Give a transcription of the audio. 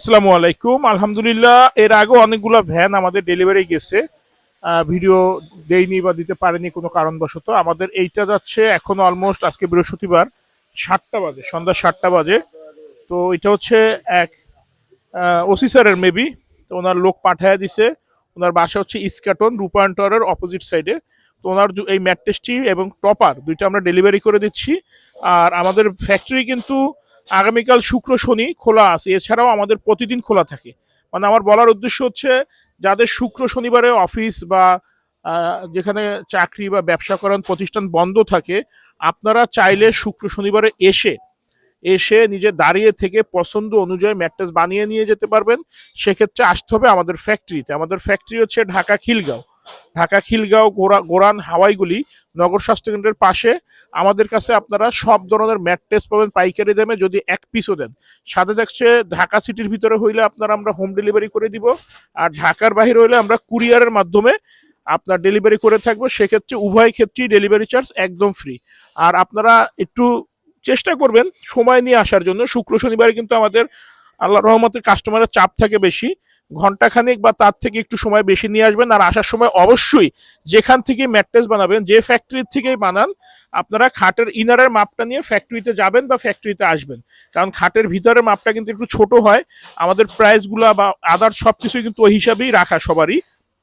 আসসালামু আলাইকুম। আলহামদুলিল্লাহ, এর আগে অনেকগুলো ভ্যান আমাদের ডেলিভারি গেছে। ভিডিও দেইনি বা দিতে পারেনি কোনো কারণবশত। আমাদের এইটা যাচ্ছে এখন অলমোস্ট আজকে বৃহস্পতিবার 7টা বাজে, সন্ধ্যা 7টা বাজে। তো এটা হচ্ছে এক ওসি স্যারের মেবি। তো ওনার লোক পাঠায় দিছে। ওনার বাসা হচ্ছে ইস্কাটন রূপায়ণ টাওয়ারের অপোজিট সাইডে। তো ওনার এই ম্যাট্রেসটি এবং টপার দুইটা আমরা ডেলিভারি করে দিচ্ছি। আর আমাদের ফ্যাক্টরি কিন্তু আগামীকাল শুক্র শনি খোলা আছে, এছাড়াও আমাদের প্রতিদিন খোলা থাকে। মানে আমার বলার উদ্দেশ্য হচ্ছে, যাদের শুক্র শনিবারে অফিস বা যেখানে চাকরি বা ব্যবসা করেন প্রতিষ্ঠান বন্ধ থাকে, আপনারা চাইলে শুক্র শনিবারে এসে এসে নিজে দাঁড়িয়ে থেকে পছন্দ অনুযায়ী ম্যাট্রেস বানিয়ে নিয়ে যেতে পারবেন। সেক্ষেত্রে আসতে হবে আমাদের ফ্যাক্টরিতে। আমাদের ফ্যাক্টরি হচ্ছে ঢাকা খিলগাঁও। ঢাকা খিলগাঁও গোরান হাওয়াইগুলি নগর স্বাস্থ্যকেন্দ্রের পাশে। আমাদের কাছে আপনারা সব ধরনের ম্যাট্রেস পাবেন পাইকারি দামে, যদি এক পিসও দেন। সাথে থাকছে ঢাকা সিটির ভিতরে হইলে আপনারা আমরা হোম ডেলিভারি করে দিব, আর ঢাকার বাহিরে হইলে আমরা কুরিয়ারের মাধ্যমে আপনার ডেলিভারি করে থাকবো। সেক্ষেত্রে উভয় ক্ষেত্রেই ডেলিভারি চার্জ একদম ফ্রি। আর আপনারা একটু চেষ্টা করবেন সময় নিয়ে আসার জন্য। শুক্র শনিবারে কিন্তু আমাদের আল্লাহ রহমতের কাস্টমারের চাপ থাকে বেশি, ঘন্টাখানেক বা তার থেকে একটু সময় বেশি নিয়ে আসবেন। আর আসার সময় অবশ্যই যেখান থেকে ম্যাট্রেস বানাবেন, যে ফ্যাক্টরির থেকেই বানান, আপনারা খাটের ইনারের মাপটা নিয়ে ফ্যাক্টরিতে যাবেন বা ফ্যাক্টরিতে আসবেন। কারণ খাটের ভিতরের মাপটা কিন্তু একটু ছোট হয়। আমাদের প্রাইসগুলা বা আদার সব কিছুই কিন্তু ওই হিসাবেই রাখা সবারই।